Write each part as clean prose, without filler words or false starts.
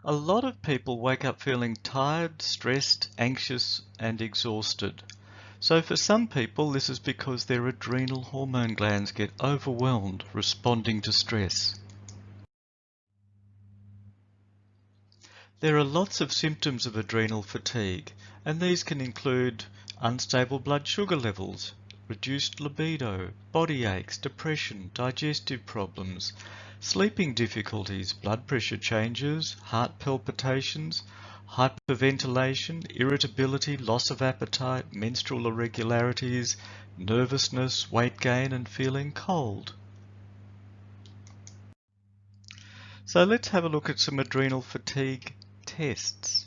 A lot of people wake up feeling tired, stressed, anxious, and exhausted. So for some people, this is because their adrenal hormone glands get overwhelmed responding to stress. There are lots of symptoms of adrenal fatigue, and these can include unstable blood sugar levels, reduced libido, body aches, depression, digestive problems, sleeping difficulties, blood pressure changes, heart palpitations, hyperventilation, irritability, loss of appetite, menstrual irregularities, nervousness, weight gain, and feeling cold. So let's have a look at some adrenal fatigue tests.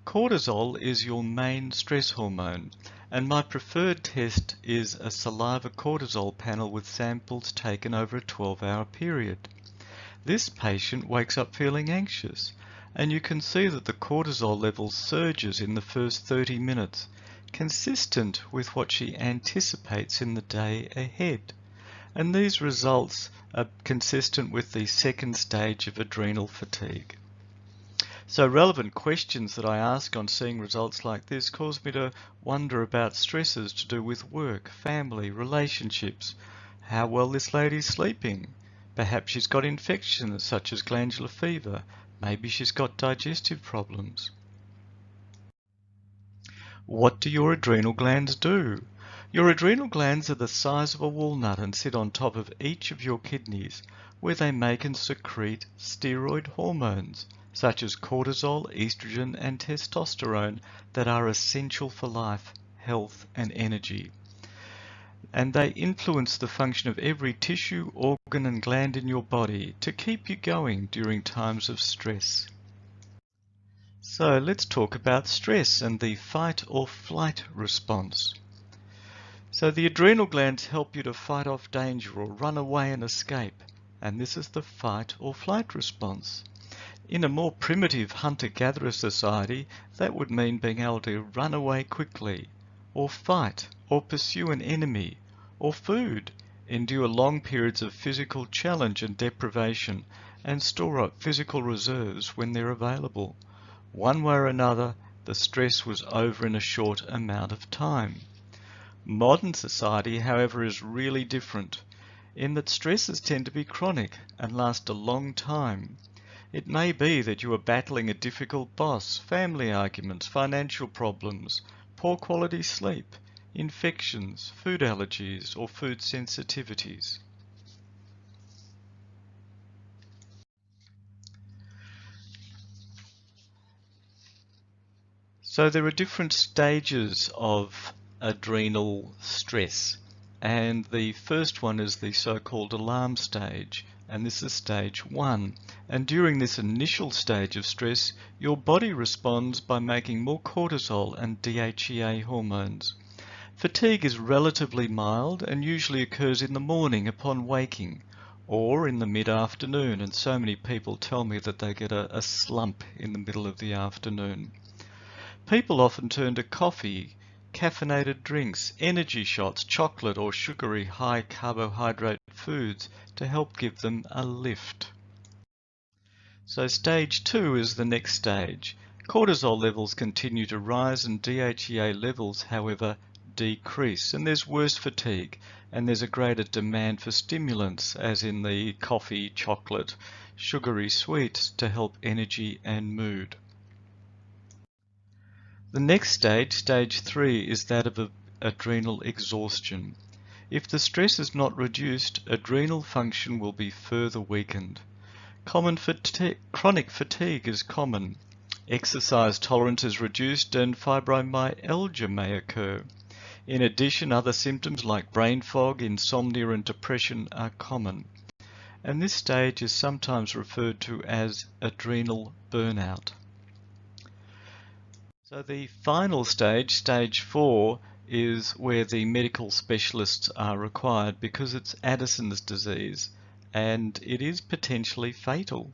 Cortisol is your main stress hormone, and my preferred test is a saliva cortisol panel with samples taken over a 12-hour period. This patient wakes up feeling anxious, and you can see that the cortisol level surges in the first 30 minutes, consistent with what she anticipates in the day ahead. And these results are consistent with the second stage of adrenal fatigue. So relevant questions that I ask on seeing results like this cause me to wonder about stresses to do with work, family, relationships, how well this lady's sleeping. Perhaps she's got infections such as glandular fever. Maybe she's got digestive problems. What do your adrenal glands do? Your adrenal glands are the size of a walnut and sit on top of each of your kidneys, where they make and secrete steroid hormones, such as cortisol, estrogen, and testosterone that are essential for life, health, and energy. And they influence the function of every tissue, organ, and gland in your body to keep you going during times of stress. So let's talk about stress and the fight or flight response. So the adrenal glands help you to fight off danger or run away and escape, and this is the fight or flight response. In a more primitive hunter-gatherer society, that would mean being able to run away quickly, or fight, or pursue an enemy, or food, endure long periods of physical challenge and deprivation, and store up physical reserves when they're available. One way or another, the stress was over in a short amount of time. Modern society, however, is really different, in that stresses tend to be chronic and last a long time. It may be that you are battling a difficult boss, family arguments, financial problems, poor quality sleep, infections, food allergies, or food sensitivities. So there are different stages of adrenal stress, and the first one is the so-called alarm stage, and this is stage 1. And during this initial stage of stress, your body responds by making more cortisol and DHEA hormones. Fatigue is relatively mild and usually occurs in the morning upon waking, or in the mid-afternoon, and so many people tell me that they get a slump in the middle of the afternoon. People often turn to coffee, caffeinated drinks, energy shots, chocolate or sugary high carbohydrate foods to help give them a lift. So stage 2 is the next stage. Cortisol levels continue to rise and DHEA levels, however, decrease, and there's worse fatigue, and there's a greater demand for stimulants, as in the coffee, chocolate, sugary sweets to help energy and mood. The next stage, stage 3, is that of adrenal exhaustion. If the stress is not reduced, adrenal function will be further weakened. Chronic fatigue is common. Exercise tolerance is reduced and fibromyalgia may occur. In addition, other symptoms like brain fog, insomnia and depression are common. And this stage is sometimes referred to as adrenal burnout. So the final stage, stage 4, is where the medical specialists are required because it's Addison's disease and it is potentially fatal.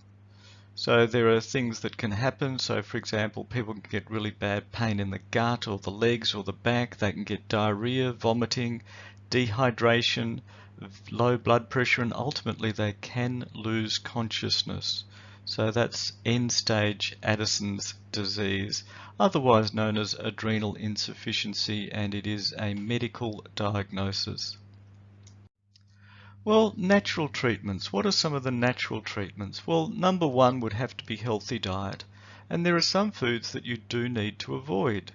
So there are things that can happen. So for example, people can get really bad pain in the gut or the legs or the back. They can get diarrhea, vomiting, dehydration, low blood pressure, and ultimately they can lose consciousness. So that's end-stage Addison's disease, otherwise known as adrenal insufficiency, and it is a medical diagnosis. Well, natural treatments. What are some of the natural treatments? Well, number one would have to be healthy diet. And there are some foods that you do need to avoid.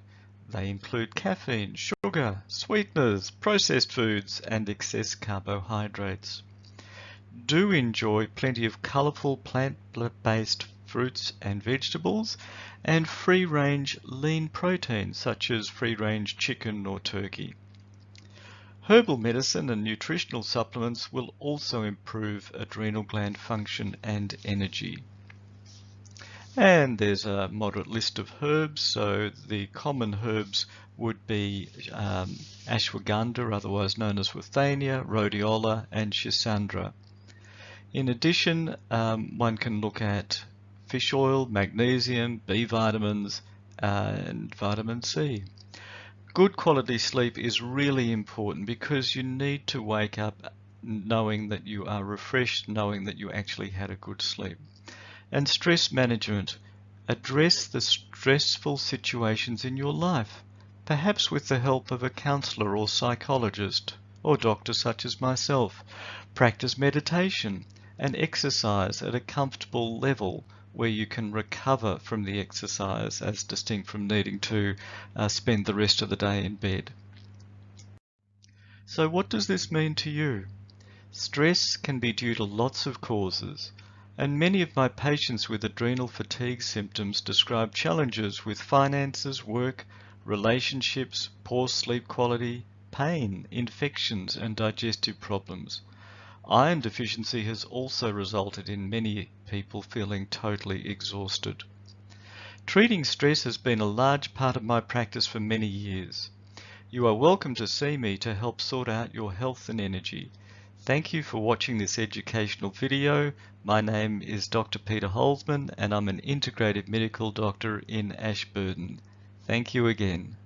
They include caffeine, sugar, sweeteners, processed foods, and excess carbohydrates. Do enjoy plenty of colourful plant-based fruits and vegetables, and free-range lean proteins such as free-range chicken or turkey. Herbal medicine and nutritional supplements will also improve adrenal gland function and energy. And there's a moderate list of herbs, so the common herbs would be ashwagandha, otherwise known as withania, rhodiola, and schisandra. In addition, one can look at fish oil, magnesium, B vitamins, and vitamin C. Good quality sleep is really important because you need to wake up knowing that you are refreshed, knowing that you actually had a good sleep. And stress management. Address the stressful situations in your life, perhaps with the help of a counselor or psychologist or doctor such as myself. Practice meditation and exercise at a comfortable level where you can recover from the exercise as distinct from needing to spend the rest of the day in bed. So what does this mean to you? Stress can be due to lots of causes, and many of my patients with adrenal fatigue symptoms describe challenges with finances, work, relationships, poor sleep quality, pain, infections, and digestive problems. Iron deficiency has also resulted in many people feeling totally exhausted. Treating stress has been a large part of my practice for many years. You are welcome to see me to help sort out your health and energy. Thank you for watching this educational video. My name is Dr. Peter Holzman and I'm an integrative medical doctor in Ashburton. Thank you again.